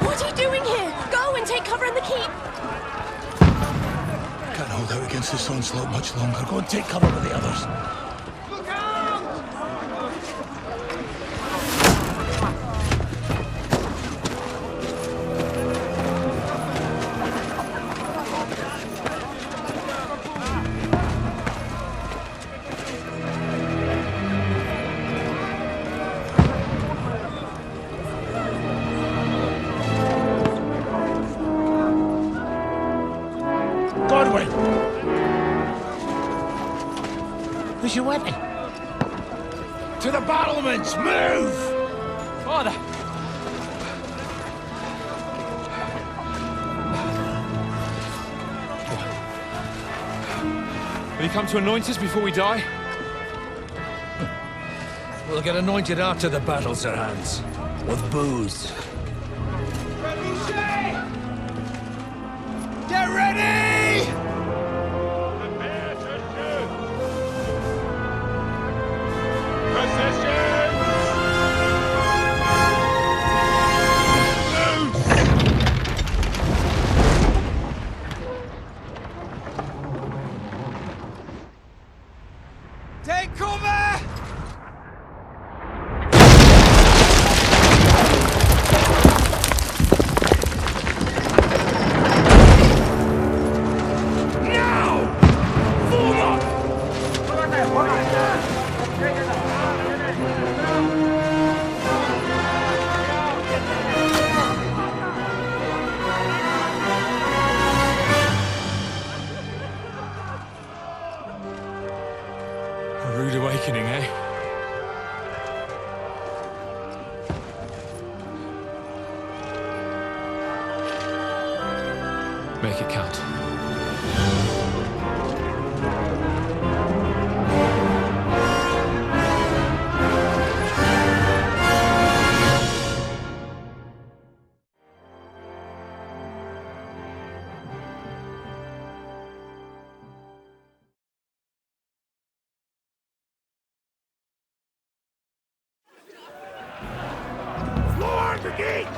What are you doing here? Go and take cover in the keep! Can't hold out against this onslaught much longer. Go and take cover with the others. Look out! Where's your weapon? To the battlements! Move! Father! Will you come to anoint us before we die? We'll get anointed after the battles are hands. With booze. Get ready! Take cover! A rude awakening, eh? Make it count. Lord the gates!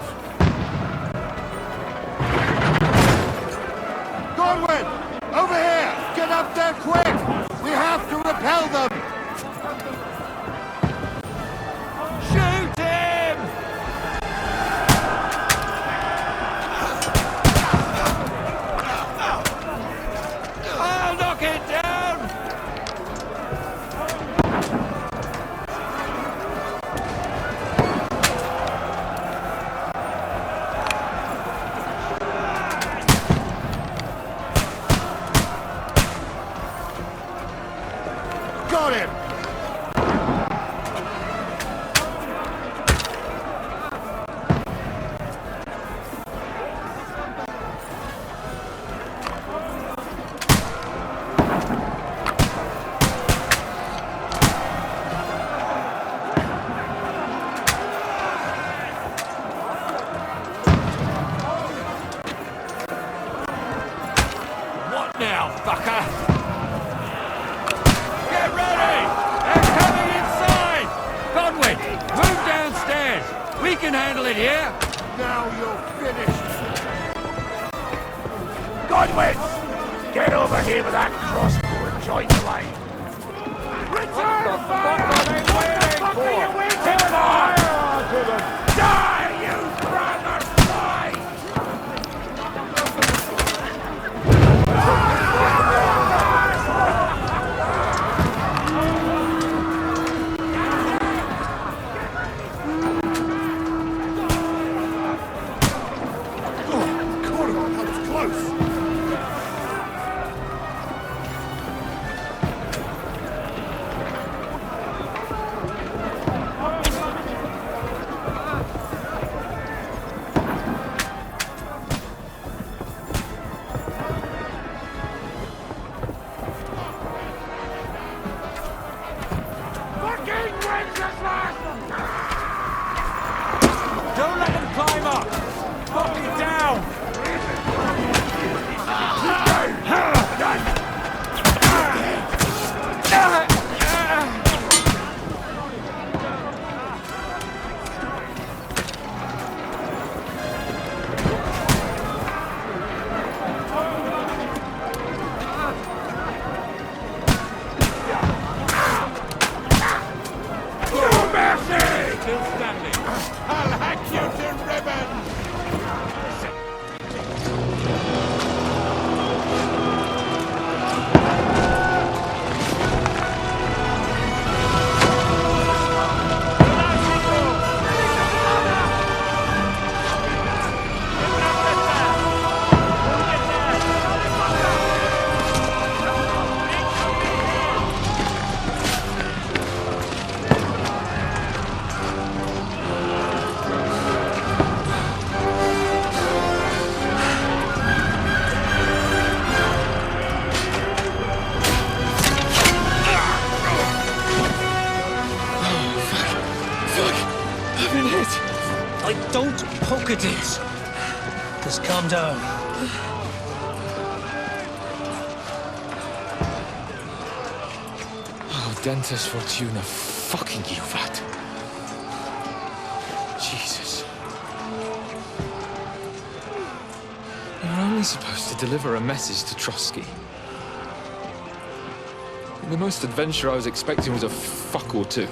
Godwin! Over here! Get up there quick! We have to repel them! Shoot him! I'll knock it down! Got him! What now, fucker? Get ready! They're coming inside! Godwin, move downstairs! We can handle it here! Now you're finished! Conwits! Get over here with that crossbow and join the line. Return fire! What the fuck are you waiting for? Die, you brother fly! Don't let them climb up! Knock it down! Still standing. I'll hack you to ribbons! Don't poke at it. Just calm down. Oh, Dentes Fortuna, fucking you, that. Jesus. You're only supposed to deliver a message to Trotsky. The most adventure I was expecting was a fuck or two.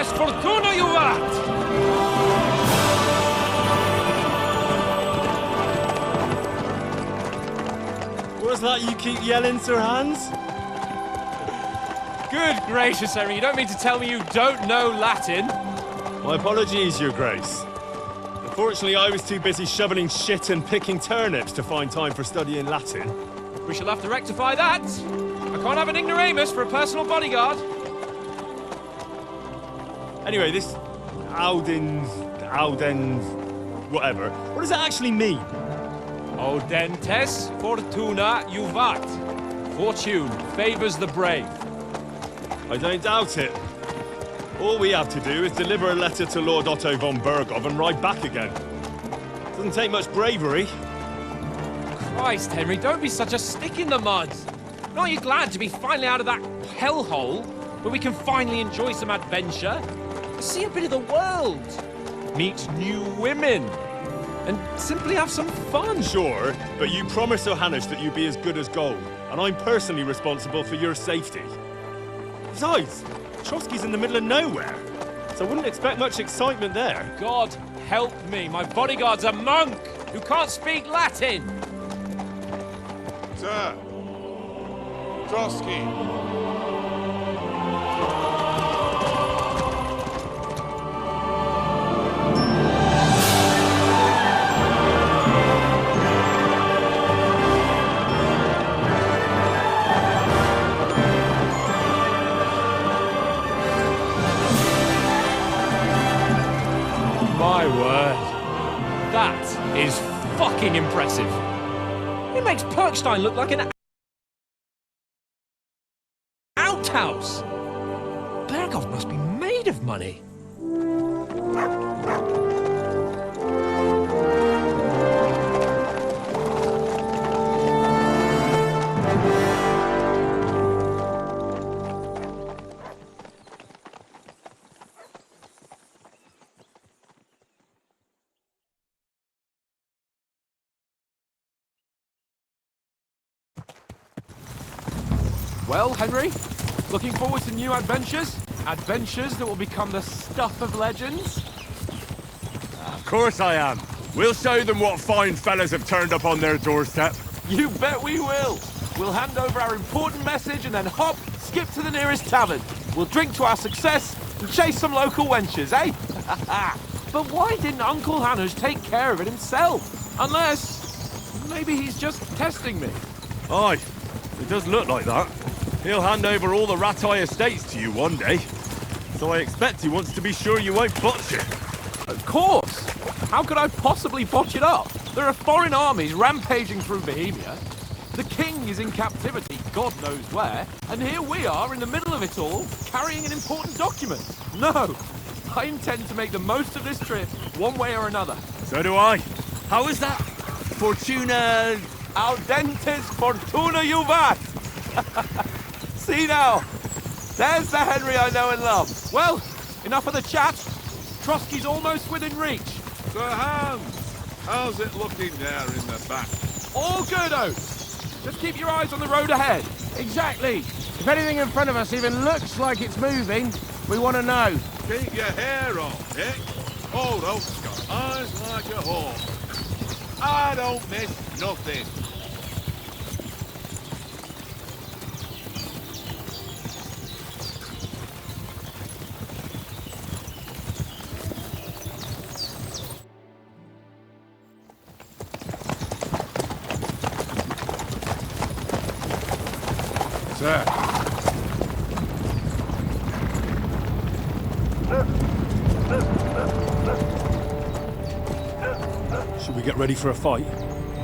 Fortuna, you vat! What's that you keep yelling, Sir Hans? Good gracious, Henry, you don't mean to tell me you don't know Latin? My apologies, Your Grace. Unfortunately, I was too busy shoveling shit and picking turnips to find time for studying Latin. We shall have to rectify that. I can't have an ignoramus for a personal bodyguard. Anyway, this Audens, whatever. What does that actually mean? Audentes fortuna juvat. Fortune favors the brave. I don't doubt it. All we have to do is deliver a letter to Lord Otto von Bergov and ride back again. Doesn't take much bravery. Christ, Henry, don't be such a stick in the mud. Aren't you glad to be finally out of that hellhole where we can finally enjoy some adventure? See a bit of the world, meet new women, and simply have some fun. Sure, but you promised Johannes that you'd be as good as gold, and I'm personally responsible for your safety. Besides, Trotsky's in the middle of nowhere, so I wouldn't expect much excitement there. God help me, my bodyguard's a monk who can't speak Latin. Sir! Trotsky! My word. That is fucking impressive. It makes Perkstein look like an outhouse. Berghoff must be made of money. Well, Henry, looking forward to new adventures? Adventures that will become the stuff of legends? Of course I am. We'll show them what fine fellas have turned up on their doorstep. You bet we will. We'll hand over our important message and then hop, skip to the nearest tavern. We'll drink to our success and chase some local wenches, eh? But why didn't Uncle Hanush take care of it himself? Unless, maybe he's just testing me. Aye, it does look like that. He'll hand over all the Ratai estates to you one day. So I expect he wants to be sure you won't botch it. Of course! How could I possibly botch it up? There are foreign armies rampaging through Bohemia. The king is in captivity, God knows where, and here we are in the middle of it all, carrying an important document. No! I intend to make the most of this trip, one way or another. So do I. How is that? Fortuna... Audentes fortuna juvat! See now, there's the Henry I know and love. Well, enough of the chat. Trotsky's almost within reach. Sir Hans! How's it looking there in the back? All good, Oates. Just keep your eyes on the road ahead. Exactly. If anything in front of us even looks like it's moving, we want to know. Keep your hair on, Dick. Old Oak's got eyes like a hawk. I don't miss nothing. Sir. Should we get ready for a fight?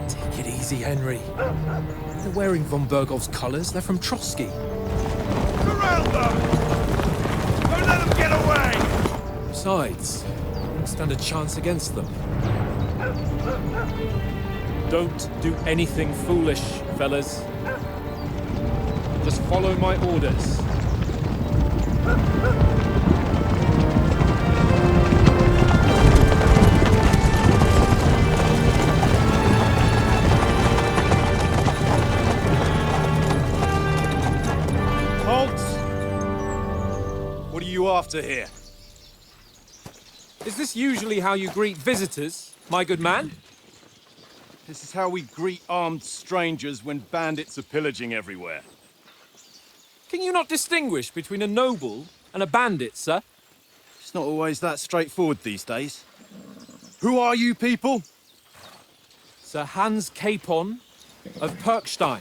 Take it easy, Henry. They're wearing von Berghoff's colours. They're from Trotsky. Surround them! Don't let them get away! Besides, we don't stand a chance against them. Don't do anything foolish, fellas. Just follow my orders. Halt! What are you after here? Is this usually how you greet visitors, my good man? This is how we greet armed strangers when bandits are pillaging everywhere. Can you not distinguish between a noble and a bandit, sir? It's not always that straightforward these days. Who are you people? Sir Hans Capon of Perkstein.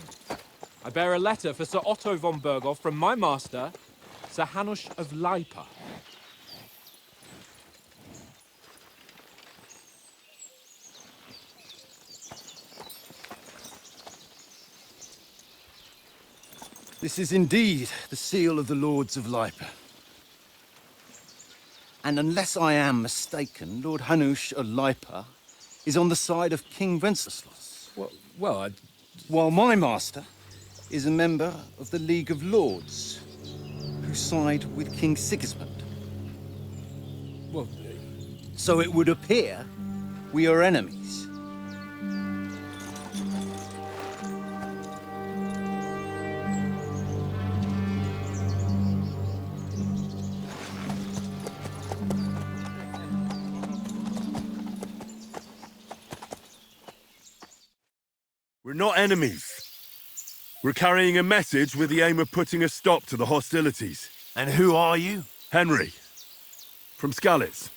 I bear a letter for Sir Otto von Berghoff from my master, Sir Hanush of Lipa. This is indeed the seal of the Lords of Lipa. And unless I am mistaken, Lord Hanush of Lipa is on the side of King Wenceslas. Well, While my master is a member of the League of Lords, who side with King Sigismund. well, So it would appear we are enemies. We're not enemies. We're carrying a message with the aim of putting a stop to the hostilities. And who are you? Henry, from Skalitz.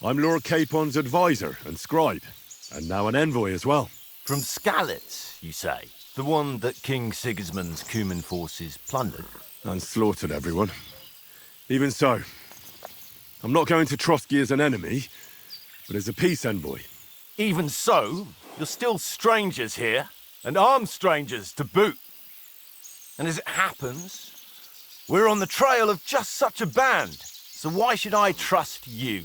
I'm Lord Capon's advisor and scribe, and now an envoy as well. From Skalitz, you say? The one that King Sigismund's Cuman forces plundered? And slaughtered everyone. Even so, I'm not going to Trotsky as an enemy, but as a peace envoy. Even so, you're still strangers here, and armed strangers to boot. And as it happens, we're on the trail of just such a band, so why should I trust you?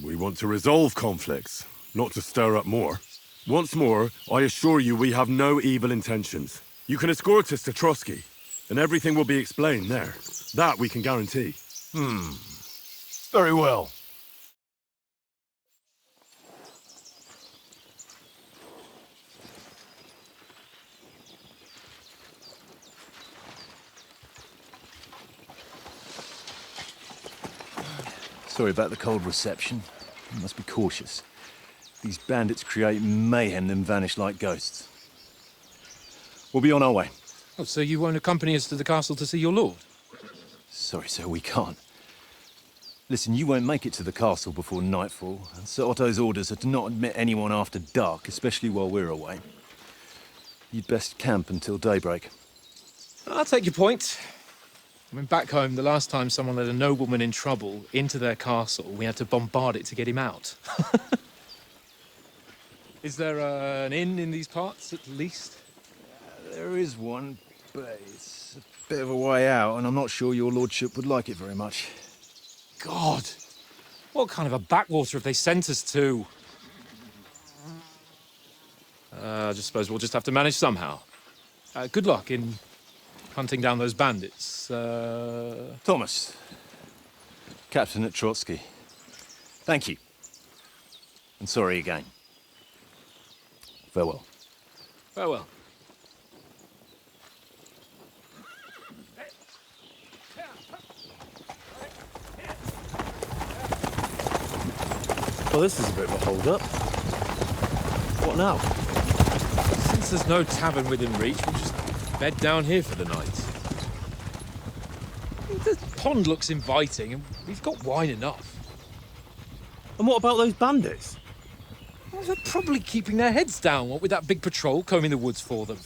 We want to resolve conflicts, not to stir up more. Once more, I assure you we have no evil intentions. You can escort us to Trotsky, and everything will be explained there. That we can guarantee. Very well. Sorry about the cold reception. You must be cautious. These bandits create mayhem then vanish like ghosts. We'll be on our way. oh, so you won't accompany us to the castle to see your lord? Sorry, sir, we can't. Listen, you won't make it to the castle before nightfall, and Sir Otto's orders are to not admit anyone after dark, especially while we're away. You'd best camp until daybreak. I'll take your point. I mean, back home, the last time someone let a nobleman in trouble into their castle, we had to bombard it to get him out. Is there an inn in these parts, at least? There is one, but it's a bit of a way out, and I'm not sure your lordship would like it very much. God! What kind of a backwater have they sent us to? I just suppose we'll just have to manage somehow. Good luck in hunting down those bandits. Thomas, captain at Trotsky. Thank you. And sorry again. Farewell. Farewell. Well, this is a bit of a hold-up. What now? Since there's no tavern within reach, we'll just bed down here for the night. The pond looks inviting, and we've got wine enough. And what about those bandits? Well, they're probably keeping their heads down, what with that big patrol combing the woods for them.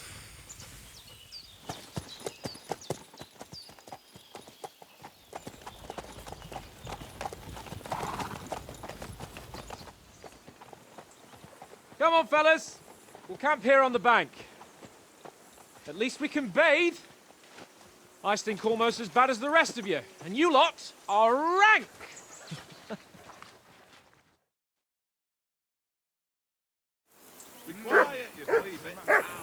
Come on, fellas. We'll camp here on the bank. At least we can bathe. I stink almost as bad as the rest of you, and you lot are rank! Be quiet, you sleeping hound.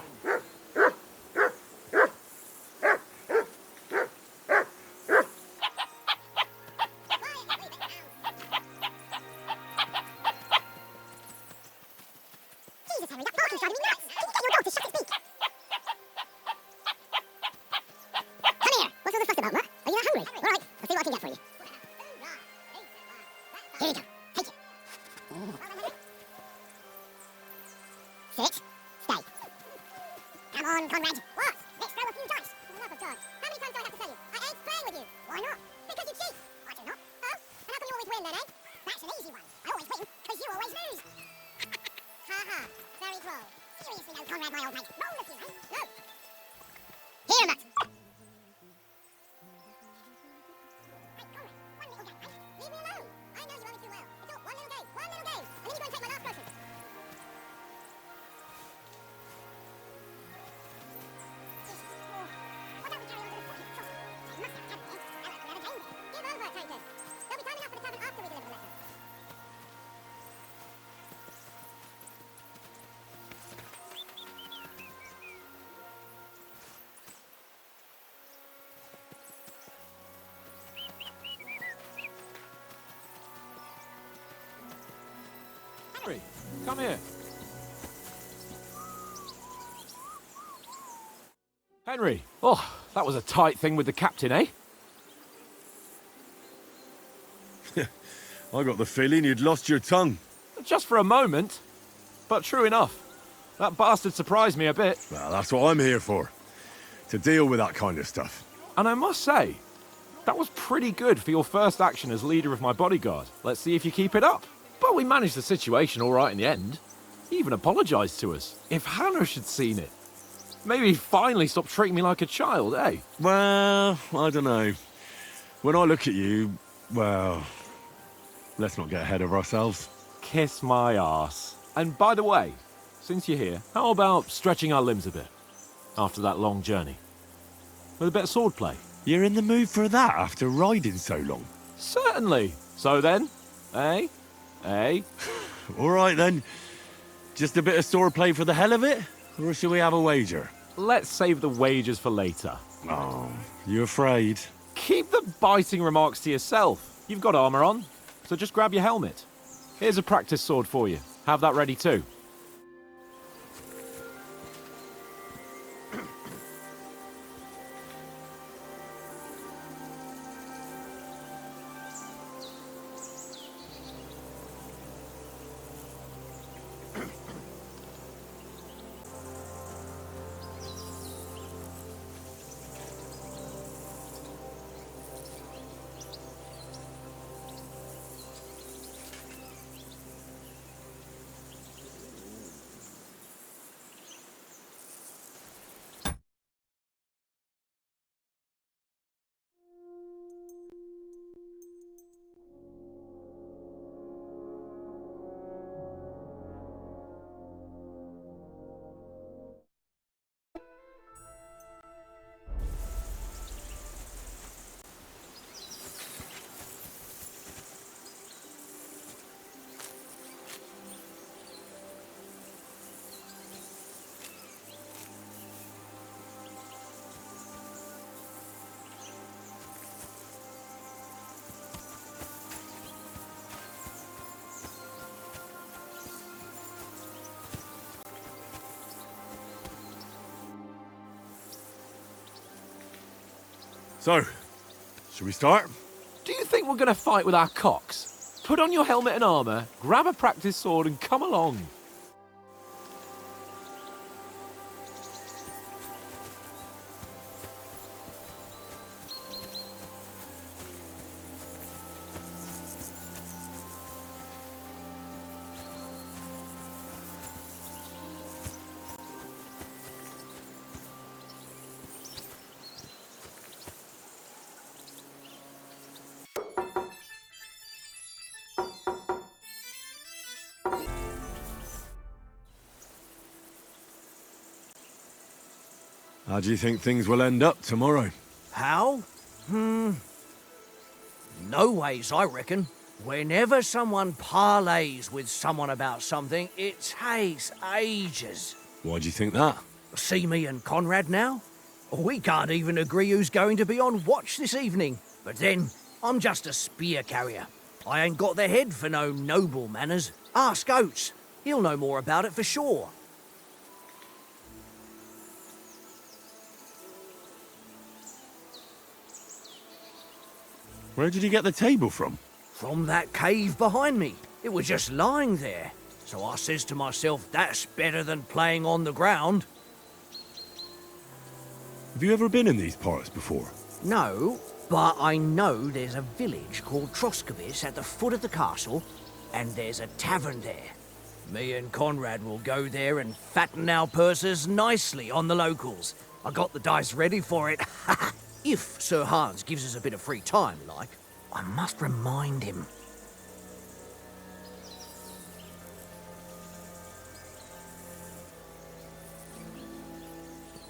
hungry. All right, I'll see what I can get for you. Here you go. Take it. Sit. Stay. Come on, Conrad. What? Let's throw a few dice. For the love of God. How many times do I have to tell you? I ain't playing with you. Why not? Because you cheat. I do not. Oh? And how come you always win then, eh? That's an easy one. I always win, because you always lose. Ha ha. Very droll. Seriously though, Conrad, my old mate. Roll a few, eh? No. Here, Matt. Hey, Conrad. One little game, eh? Leave me alone. I know you only too well. It's all one little game. One little game. And then you go and take my last groceries. Why don't we carry on to the second crossing? They must have taken it. Else we never came here. Give over, takers. There'll be time enough for the tavern after we deliver the letter. Henry, come here. Henry, oh, that was a tight thing with the captain, eh? I got the feeling you'd lost your tongue. Just for a moment. But true enough. That bastard surprised me a bit. Well, that's what I'm here for. To deal with that kind of stuff. And I must say, that was pretty good for your first action as leader of my bodyguard. Let's see if you keep it up. But we managed the situation all right in the end. He even apologized to us. If Hanush had seen it, maybe he'd finally stop treating me like a child, eh? Well, I don't know. When I look at you, well, let's not get ahead of ourselves. Kiss my arse. And by the way, since you're here, how about stretching our limbs a bit after that long journey? With a bit of swordplay? You're in the mood for that after riding so long? Certainly. So then, eh? Eh? All right then. Just a bit of swordplay for the hell of it? Or shall we have a wager? Let's save the wagers for later. Oh, you afraid? Keep the biting remarks to yourself. You've got armor on, so just grab your helmet. Here's a practice sword for you. Have that ready too. So, shall we start? Do you think we're going to fight with our cocks? Put on your helmet and armor, grab a practice sword and come along. How do you think things will end up tomorrow? How? No ways, I reckon. Whenever someone parleys with someone about something, it takes ages. Why do you think that? See me and Conrad now? We can't even agree who's going to be on watch this evening. But then, I'm just a spear carrier. I ain't got the head for no noble manners. Ask Oates. He'll know more about it for sure. Where did you get the table from? From that cave behind me. It was just lying there. So I says to myself, that's better than playing on the ground. Have you ever been in these parts before? No, but I know there's a village called Troskovis at the foot of the castle, and there's a tavern there. Me and Conrad will go there and fatten our purses nicely on the locals. I got the dice ready for it. If Sir Hans gives us a bit of free time, like. I must remind him.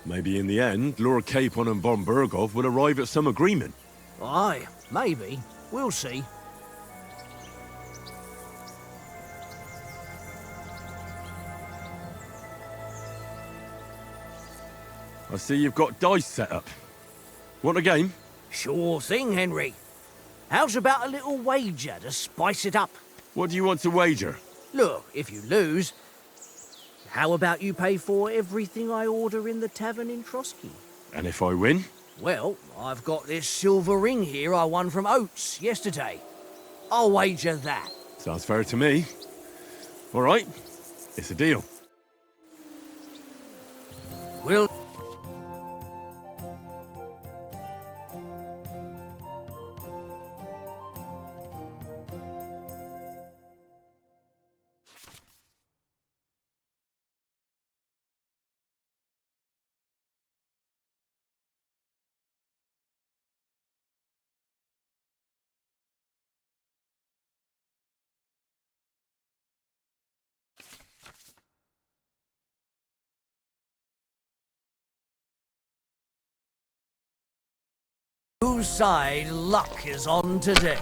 Maybe in the end, Lord Capon and Von Burgov will arrive at some agreement. Aye, maybe. We'll see. I see you've got dice set up. Want a game? Sure thing, Henry. How's about a little wager to spice it up? What do you want to wager? Look, if you lose, how about you pay for everything I order in the tavern in Trotsky? And if I win? Well, I've got this silver ring here I won from Oates yesterday. I'll wager that. Sounds fair to me. All right, it's a deal. We'll... Whose side luck is on today?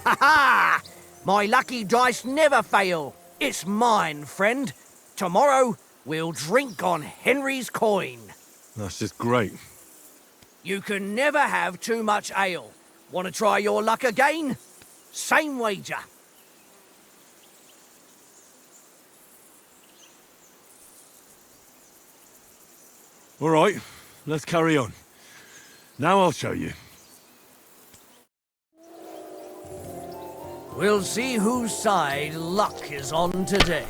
Ha ha! My lucky dice never fail. It's mine, friend. Tomorrow, we'll drink on Henry's coin. That's just great. You can never have too much ale. Want to try your luck again? Same wager. All right, let's carry on. Now I'll show you. We'll see whose side luck is on today.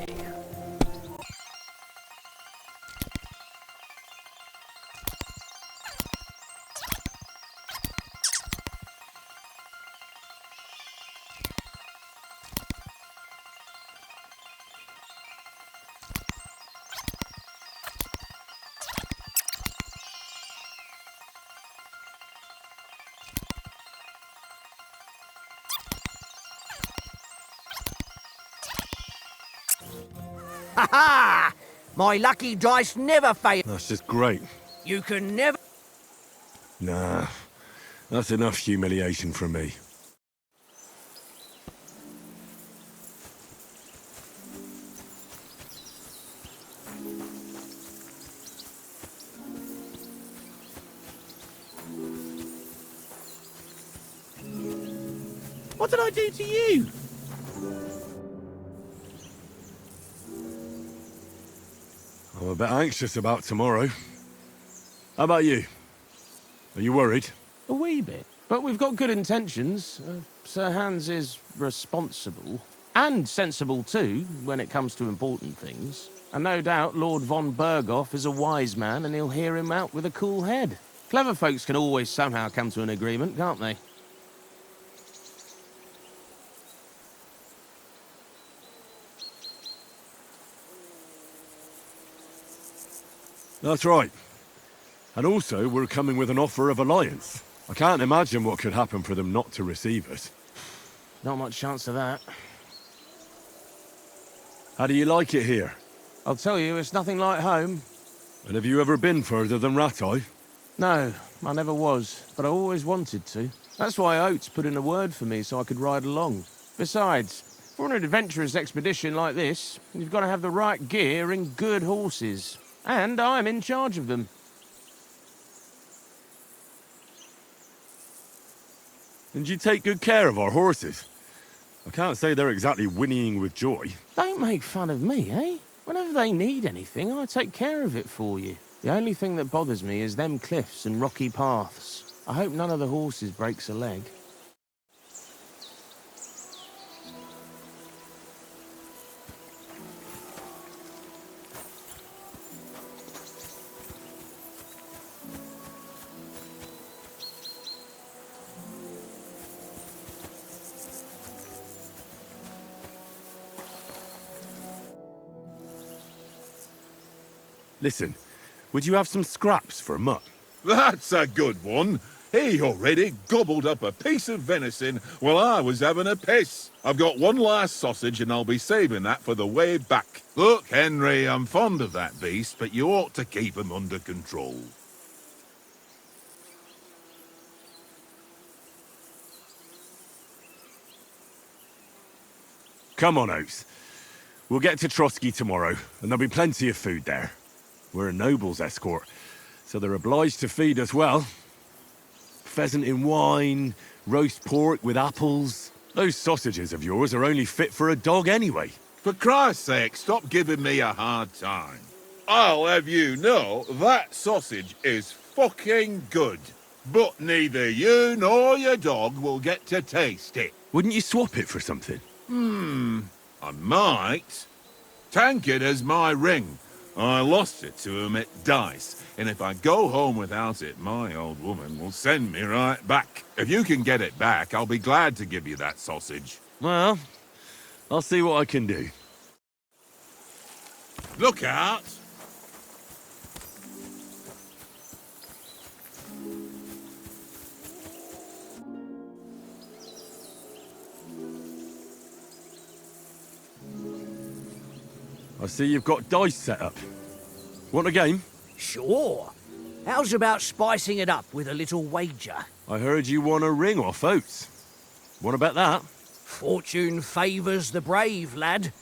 Ha ha! My lucky dice never fail. That's just great. You can never... Nah, that's enough humiliation from me. What did I do to you? I'm a bit anxious about tomorrow. How about you? Are you worried? A wee bit. But we've got good intentions. Sir Hans is responsible. And sensible too, when it comes to important things. And no doubt Lord von Berghoff is a wise man and he'll hear him out with a cool head. Clever folks can always somehow come to an agreement, can't they? That's right. And also, we're coming with an offer of alliance. I can't imagine what could happen for them not to receive us. Not much chance of that. How do you like it here? I'll tell you, it's nothing like home. And have you ever been further than Rattay? No, I never was, but I always wanted to. That's why Oates put in a word for me so I could ride along. Besides, for an adventurous expedition like this, you've got to have the right gear and good horses. And I'm in charge of them. And you take good care of our horses. I can't say they're exactly whinnying with joy. Don't make fun of me, eh? Whenever they need anything, I take care of it for you. The only thing that bothers me is them cliffs and rocky paths. I hope none of the horses breaks a leg. Listen, would you have some scraps for Mutt? That's a good one. He already gobbled up a piece of venison while I was having a piss. I've got one last sausage and I'll be saving that for the way back. Look, Henry, I'm fond of that beast, but you ought to keep him under control. Come on, Oates. We'll get to Trotsky tomorrow, and there'll be plenty of food there. We're a noble's escort, so they're obliged to feed us well. Pheasant in wine, roast pork with apples. Those sausages of yours are only fit for a dog anyway. For Christ's sake, stop giving me a hard time. I'll have you know that sausage is fucking good. But neither you nor your dog will get to taste it. Wouldn't you swap it for something? I might. Tankard has my ring. I lost it to him at dice, and if I go home without it, my old woman will send me right back. If you can get it back, I'll be glad to give you that sausage. Well, I'll see what I can do. Look out! I see you've got dice set up. Want a game? Sure. How's about spicing it up with a little wager? I heard you won a ring off Oates. What about that? Fortune favours the brave, lad.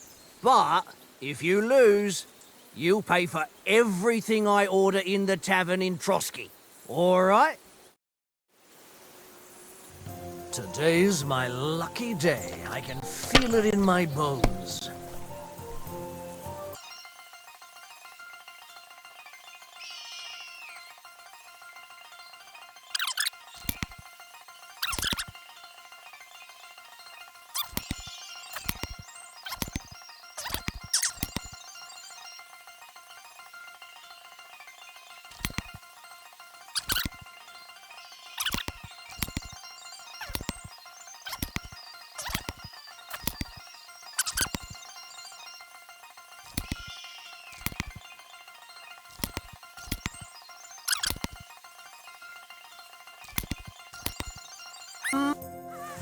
But if you lose, you'll pay for everything I order in the tavern in Trotsky. All right? Today's my lucky day. I can feel it in my bones.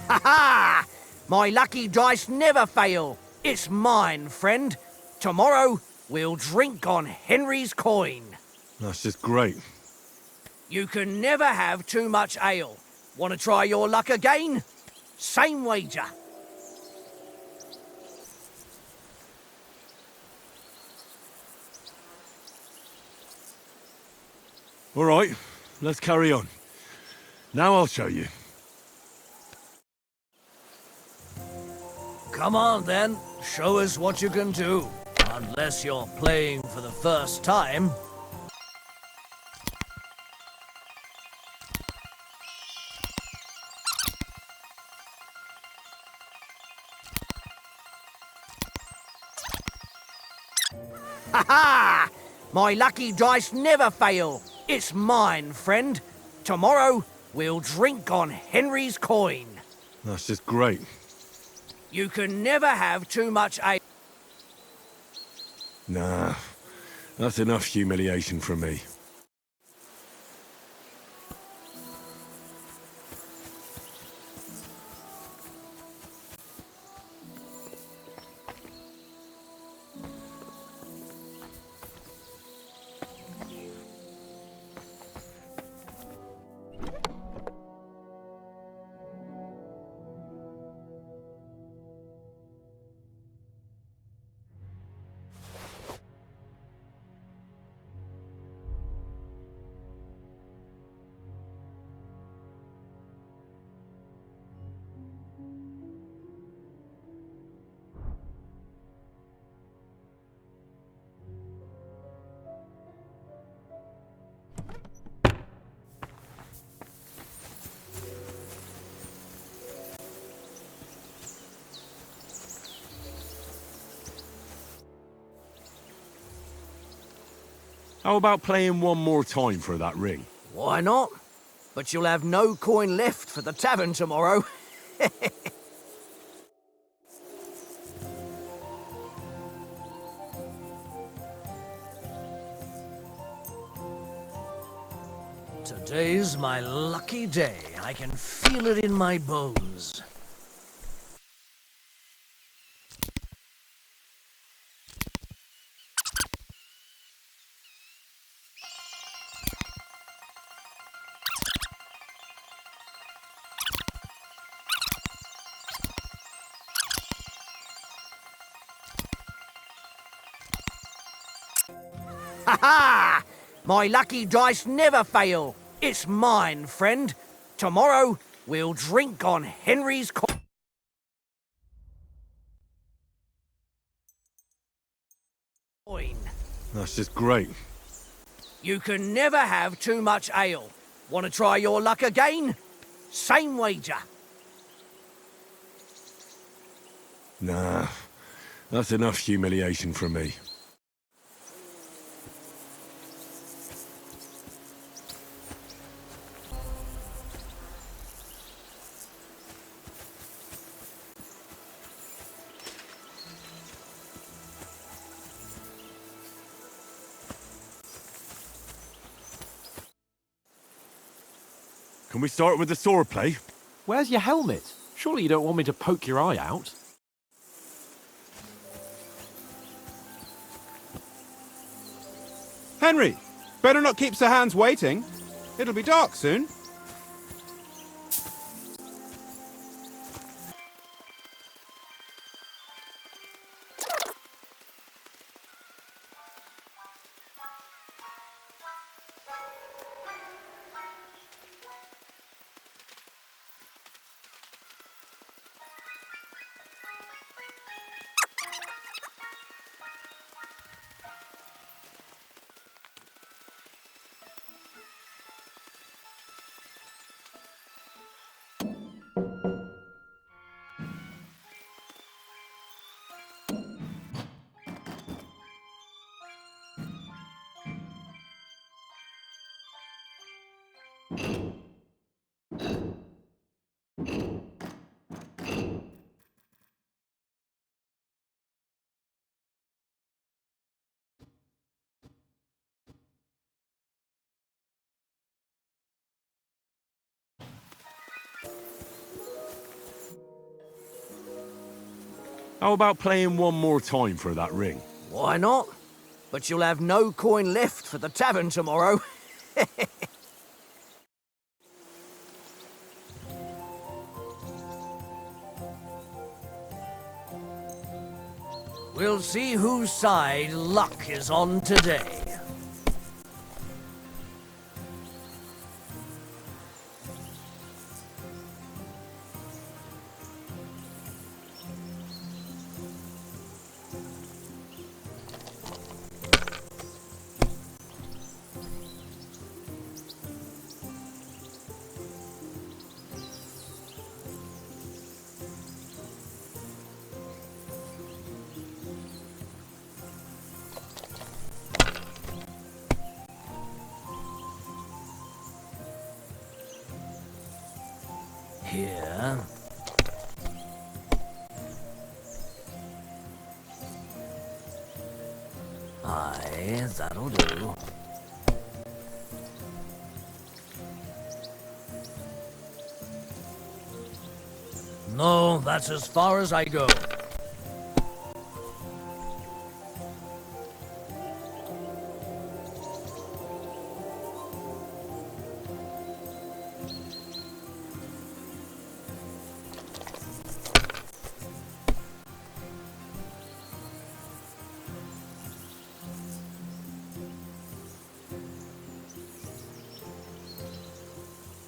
Ha-ha! My lucky dice never fail. It's mine, friend. Tomorrow, we'll drink on Henry's coin. That's just great. You can never have too much ale. Want to try your luck again? Same wager. All right, let's carry on. Now I'll show you. Come on, then. Show us what you can do. Unless you're playing for the first time. Ha ha! My lucky dice never fail. It's mine, friend. Tomorrow, we'll drink on Henry's coin. That's just great. You can never have too much ale. Nah, that's enough humiliation from me. How about playing one more time for that ring? Why not? But you'll have no coin left for the tavern tomorrow. Today's my lucky day. I can feel it in my bones. Ha ha! My lucky dice never fail. It's mine, friend. Tomorrow, we'll drink on Henry's coin. That's just great. You can never have too much ale. Want to try your luck again? Same wager. Nah, that's enough humiliation from me. Can we start with the swordplay? Where's your helmet? Surely you don't want me to poke your eye out? Henry, better not keep Sir Hans waiting. It'll be dark soon. How about playing one more time for that ring? Why not? But you'll have no coin left for the tavern tomorrow. We'll see whose side luck is on today. huh? Aye, that'll do. No, that's as far as I go.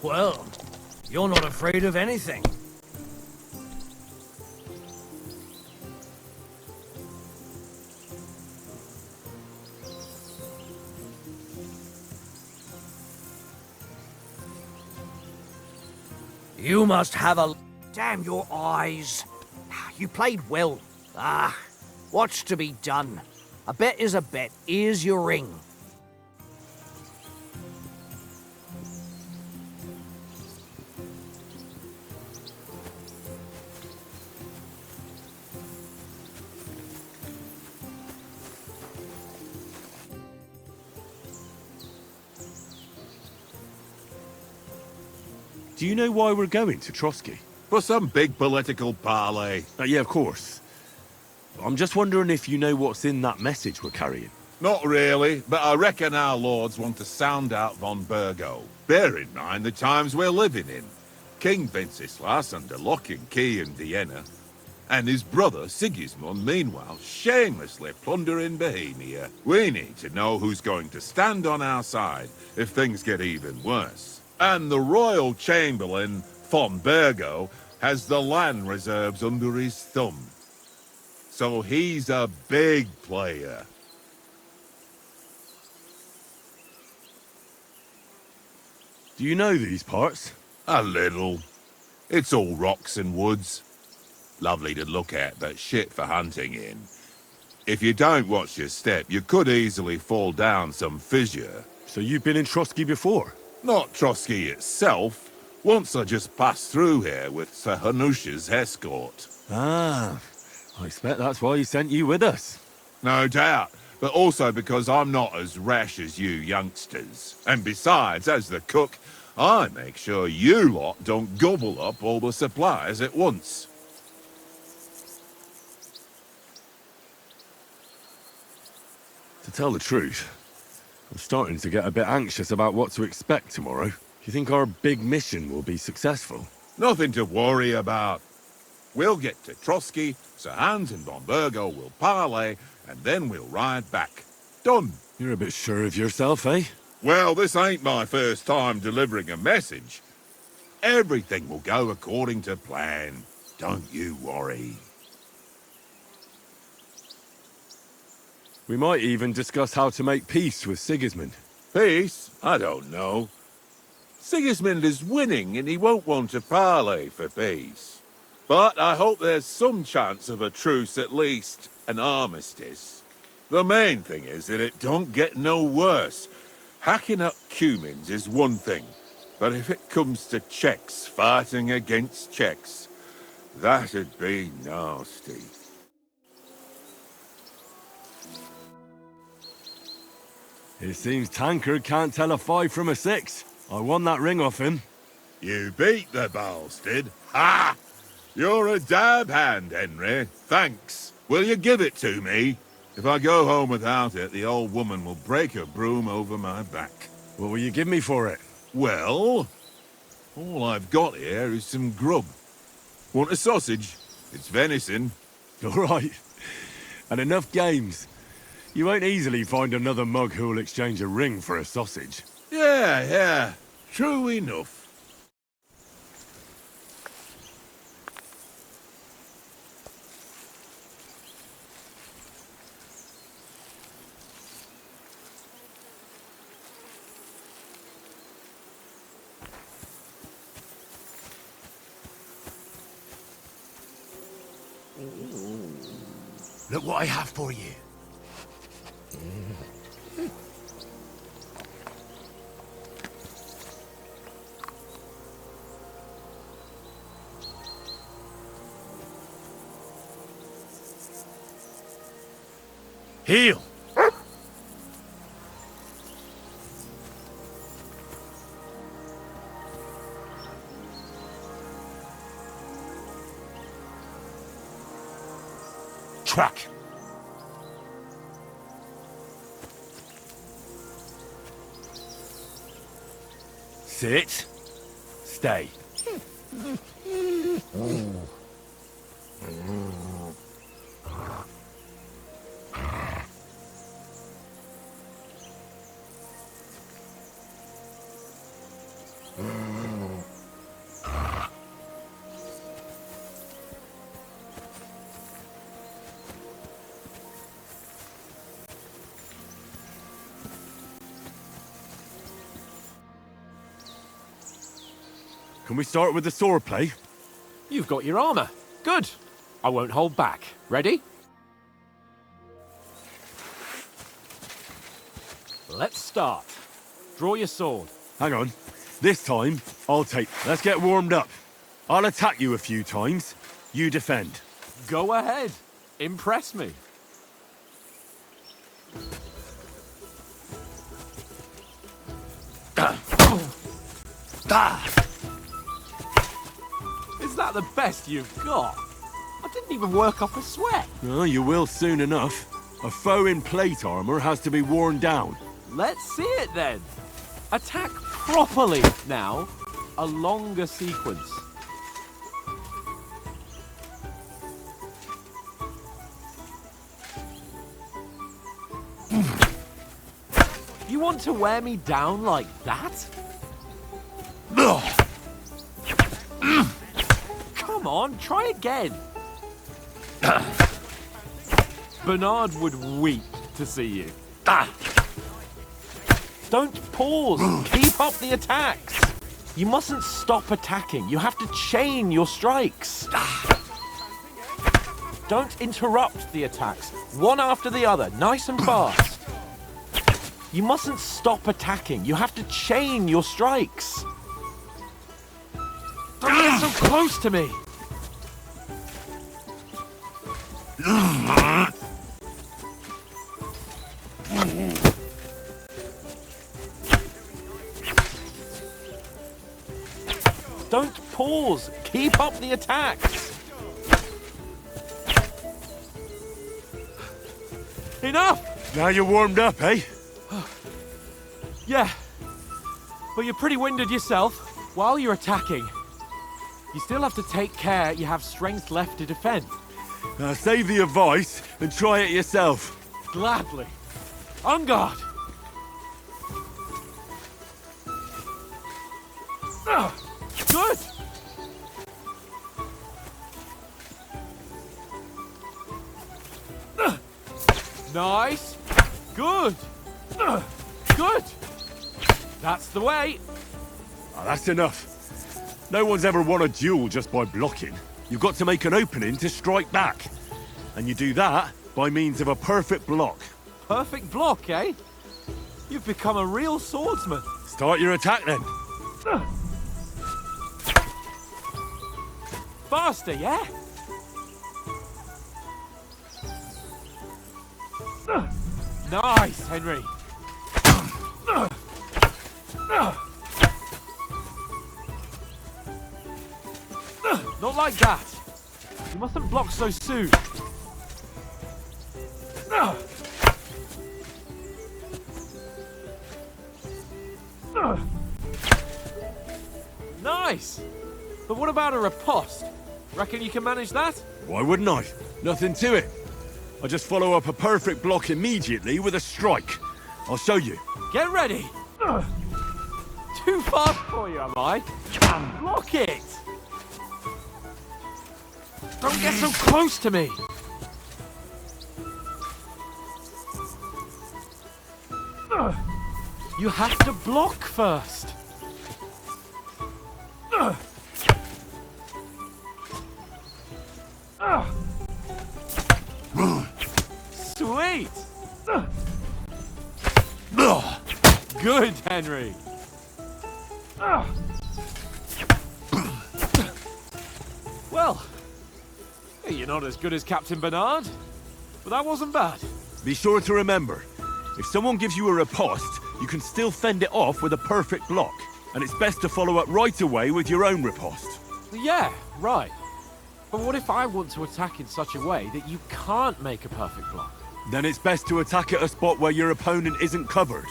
Well, you're not afraid of anything. You must have a... Damn your eyes. You played well. Ah, what's to be done? A bet is a bet. Here's your ring. Do you know why we're going to Trotsky? For some big political parley. Yeah, of course. I'm just wondering if you know what's in that message we're carrying. Not really, but I reckon our lords want to sound out von Burgo. Bear in mind the times we're living in. King Wenceslas under lock and key in Vienna, and his brother Sigismund, meanwhile, shamelessly plundering Bohemia. We need to know who's going to stand on our side if things get even worse. And the royal chamberlain, von Burgo, has the land reserves under his thumb. So he's a big player. Do you know these parts? A little. It's all rocks and woods. Lovely to look at, but shit for hunting in. If you don't watch your step, you could easily fall down some fissure. So you've been in Trotsky before? Not Trotsky itself. Once I just passed through here with Sir Hanusha's escort. Ah, I expect that's why he sent you with us. No doubt, but also because I'm not as rash as you youngsters. And besides, as the cook, I make sure you lot don't gobble up all the supplies at once. To tell the truth, I'm starting to get a bit anxious about what to expect tomorrow. Do you think our big mission will be successful? Nothing to worry about. We'll get to Trotsky, Sir Hans and von Burgo will parley, and then we'll ride back. Done. You're a bit sure of yourself, eh? Well, this ain't my first time delivering a message. Everything will go according to plan. Don't you worry. We might even discuss how to make peace with Sigismund. Peace? I don't know. Sigismund is winning and he won't want to parley for peace. But I hope there's some chance of a truce at least, an armistice. The main thing is that it don't get no worse. Hacking up Cumans is one thing, but if it comes to Czechs fighting against Czechs, that'd be nasty. It seems Tankard can't tell a 5 from a 6. I won that ring off him. You beat the bastard. Ha! You're a dab hand, Henry. Thanks. Will you give it to me? If I go home without it, the old woman will break her broom over my back. What will you give me for it? Well, all I've got here is some grub. Want a sausage? It's venison. All right. And enough games. You won't easily find another mug who'll exchange a ring for a sausage. Yeah. True enough. Look what I have for you. Heel! Track. Sit. Stay. Can we start with the sword play? You've got your armor. Good. I won't hold back. Ready? Let's start. Draw your sword. Hang on. This time, I'll take... Let's get warmed up. I'll attack you a few times. You defend. Go ahead. Impress me. Is that the best you've got? I didn't even work up a sweat. Oh, you will soon enough. A foe in plate armor has to be worn down. Let's see it then. Attack properly now. A longer sequence. You want to wear me down like that? Come on, try again. Bernard would weep to see you. Don't pause. Keep up the attacks. You mustn't stop attacking. You have to chain your strikes. Don't interrupt the attacks. One after the other, nice and fast. You mustn't stop attacking. You have to chain your strikes. Don't get so close to me. Don't pause. Keep up the attacks. Enough! Now you're warmed up, eh? Yeah. But you're pretty winded yourself. While you're attacking, you still have to take care you have strength left to defend. Now save the advice and try it yourself. Gladly. On guard. Good. Nice. Good. Good. That's the way. Ah, that's enough. No one's ever won a duel just by blocking. You've got to make an opening to strike back. And you do that by means of a perfect block. Perfect block, eh? You've become a real swordsman. Start your attack then. Faster, yeah? Nice, Henry. Not like that. You mustn't block so soon. Nice. But what about a riposte? Reckon you can manage that? Why wouldn't I? Nothing to it. I just follow up a perfect block immediately with a strike. I'll show you. Get ready. Too fast for you, am I? Block it. Don't get so close to me. You have to block first. Sweet. Good, Henry. Well, you're not as good as Captain Bernard, but that wasn't bad. Be sure to remember, if someone gives you a riposte, you can still fend it off with a perfect block. And it's best to follow up right away with your own riposte. Yeah, right. But what if I want to attack in such a way that you can't make a perfect block? Then it's best to attack at a spot where your opponent isn't covered.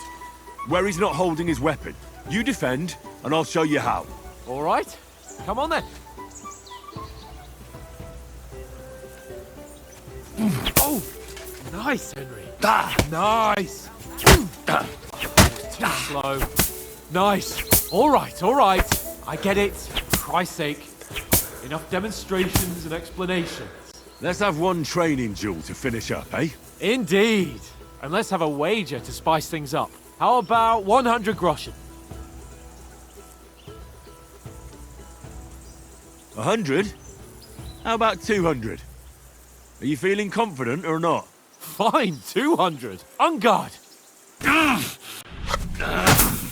Where he's not holding his weapon. You defend, and I'll show you how. All right. Come on then. Oh! Nice, Henry. Nice. Too slow. Nice. All right. I get it. For Christ's sake. Enough demonstrations and explanations. Let's have one training duel to finish up, eh? Indeed. And let's have a wager to spice things up. How about 100 groschen? 100? How about 200? Are you feeling confident or not? Fine, 200. On guard.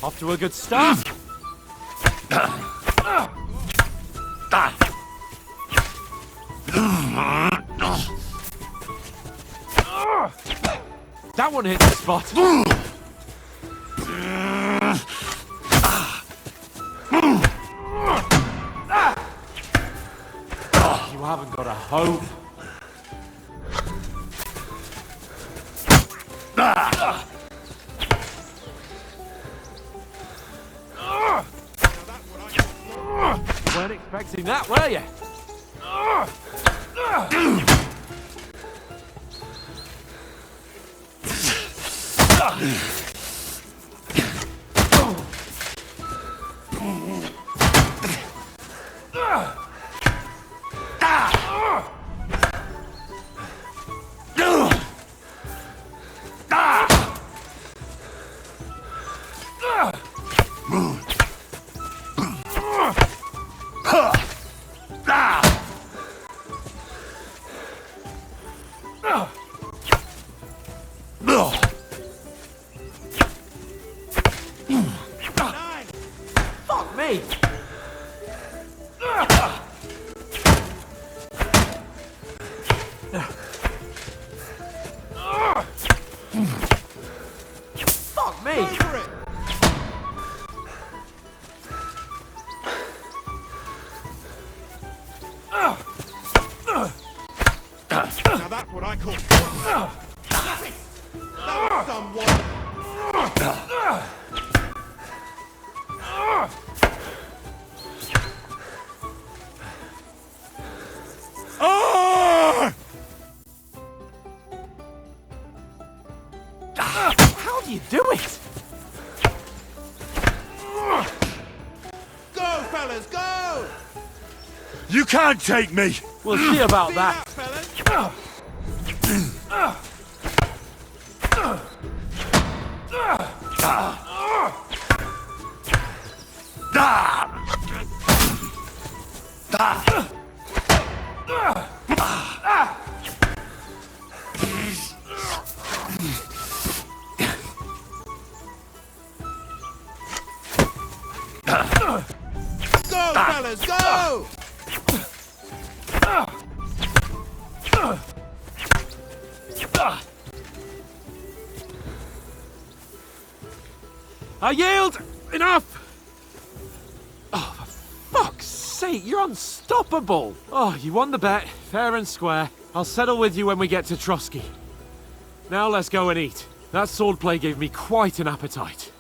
Off to a good start. That one hit the spot. You haven't got a hope. You weren't expecting that, were you? Fuck me! Fuck me! Now that's what I call that was someone. How do you do it? Go, fellas, go! You can't take me! We'll see about that. fellas. Go, fellas, go! I yield! Enough! Oh, for fuck's sake, you're unstoppable! Oh, you won the bet, fair and square. I'll settle with you when we get to Trusky. Now let's go and eat. That swordplay gave me quite an appetite.